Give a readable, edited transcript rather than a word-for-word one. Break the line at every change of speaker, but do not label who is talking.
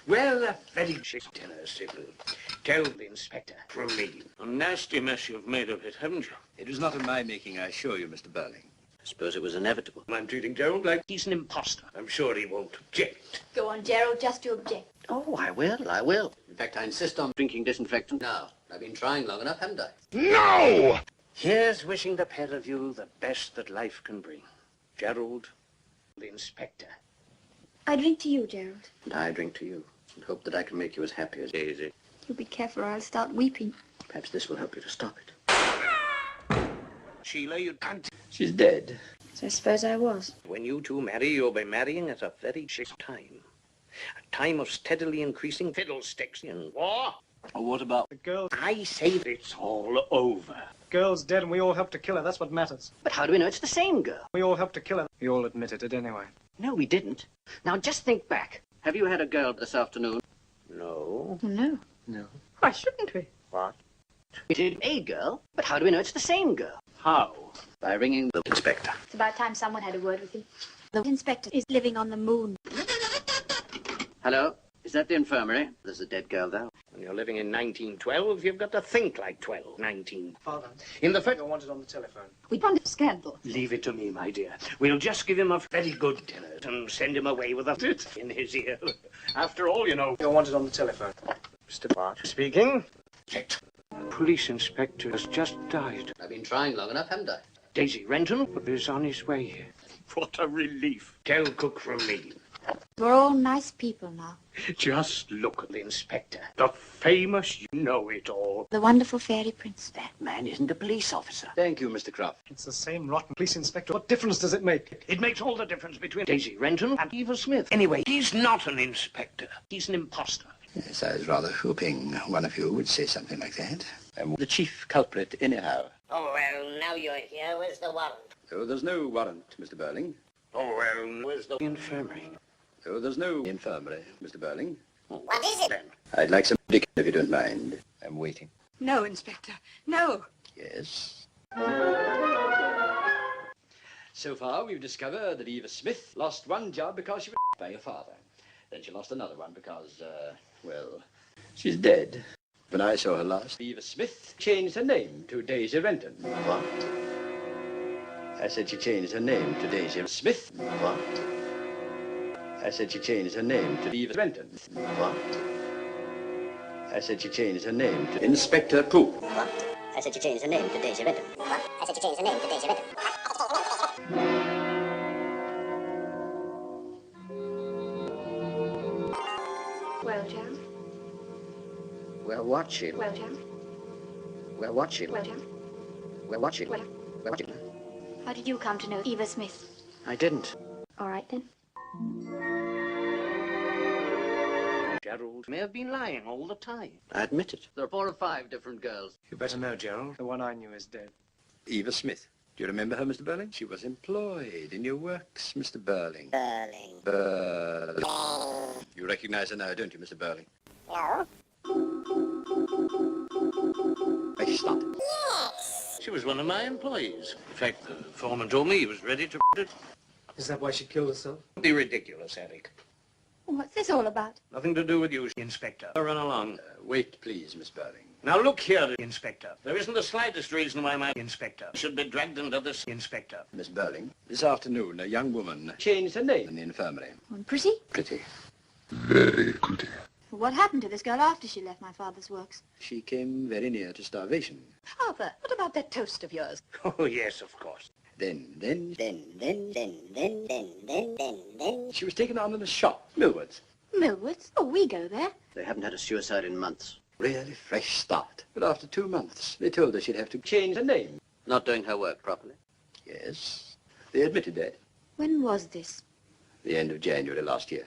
Well, a very chic dinner, Sybil. Tell the inspector from me. A nasty mess you've made of it, haven't you?
It was not of my making, I assure you, Mr. Burling.
I suppose it was inevitable.
I'm treating Gerald like he's an imposter. I'm sure he won't object.
Go on, Gerald, just to object.
Oh, I will. In fact, I insist on drinking disinfectant now. I've been trying long enough, haven't I?
No! Here's wishing the pair of you the best that life can bring. Gerald, the inspector.
I drink to you, Gerald.
And I drink to you, and hope that I can make you as happy as Daisy.
You be careful or I'll start weeping.
Perhaps this will help you to stop it.
Sheila, you can't...
She's dead.
So I suppose I was.
When you two marry, you'll be marrying at a very chic time. A time of steadily increasing fiddlesticks and war.
Oh, what about
The girl...
I say it's all over.
Girl's dead and we all helped to kill her. That's what matters.
But how do we know it's the same girl?
We all helped to kill her. We all admitted it anyway.
No, we didn't. Now, just think back. Have you had a girl this afternoon?
No.
No.
No.
Why shouldn't we?
What?
We did a girl, but how do we know it's the same girl?
How?
By ringing the inspector.
It's about time someone had a word with you. The inspector is living on the moon.
Hello? Is that the infirmary? There's a dead girl there.
When you're living in 1912, you've got to think like 19.
Father,
In the first...
you're wanted on the telephone.
We want a scandal.
Leave it to me, my dear. We'll just give him a very good dinner and send him away with a tit in his ear. After all, you know...
You're wanted on the telephone.
Mr. Bart speaking. The police inspector has just died.
I've been trying long enough, haven't I?
Daisy Renton is on his way here. What a relief. Tell Cook from me.
We're all nice people now.
Just look at the inspector. The famous you-know-it-all.
The wonderful fairy prince.
That man isn't a police officer.
Thank you, Mr. Croft.
It's the same rotten police inspector. What difference does it make?
It makes all the difference between Daisy Renton and Eva Smith. Anyway, he's not an inspector. He's an imposter.
Yes, I was rather hoping one of you would say something like that. I'm the chief culprit, anyhow.
Oh, well, now you're here. Where's the warrant?
Oh, there's no warrant, Mr. Burling.
Oh, well, where's the infirmary?
Oh, there's no infirmary, Mr. Burling.
What is it?
Then.
I'd like some dick, if you don't mind. I'm waiting.
No, Inspector. No.
Yes.
So far, we've discovered that Eva Smith lost one job because she was by her father. Then she lost another one because, well,
She's dead. When I saw her last...
Eva Smith changed her name to Daisy Renton.
What? I said she changed her name to Daisy
Smith.
What? I said she changed her name to
Eva Renton.
What? I said she changed her name to Inspector Pooh.
What? I said you changed the name to Daisy Renton. What? I said you changed the name to Daisy Renton.
Well, Gerald.
Well, what, Sheila?
Well, Gerald.
Well, what, Sheila?
Well, Gerald.
Well, what, Sheila?
Well,
Well, what, Sheila?
how did you come to know Eva Smith?
I didn't.
All right, then.
Gerald may have been lying all the time.
I admit it. There are 4 or 5 different girls.
You better know, Gerald. The one I knew is dead.
Eva Smith. Do you remember her, Mr. Burling? She was employed in your works, Mr. Burling.
Burling.
You recognize her now, don't you, Mr. Burling?
No?
I stop.
She was one of my employees. In fact, the foreman told me he was ready to it.
Is that why she killed herself?
Don't be ridiculous, Eric.
What's this all about?
Nothing to do with you, Inspector. Run along.
Wait, please, Miss Burling.
Now look here, Inspector. There isn't the slightest reason why my Inspector should be dragged into this, Inspector.
Miss Burling, this afternoon, a young woman
Changed her name.
in the infirmary.
Pretty?
Pretty.
What happened to this girl after she left my father's works?
She came very near to starvation.
Arthur, what about that toast of yours?
Oh, yes, of course.
Then,
Then.
she was taken on in a shop, Millward's.
Millward's? Oh, we go there.
They haven't had a suicide in months.
Really fresh start. But after 2 months, they told her she'd have to...
Changed her name.
Not doing her work properly.
Yes, they admitted that.
When was this?
The end of January last year.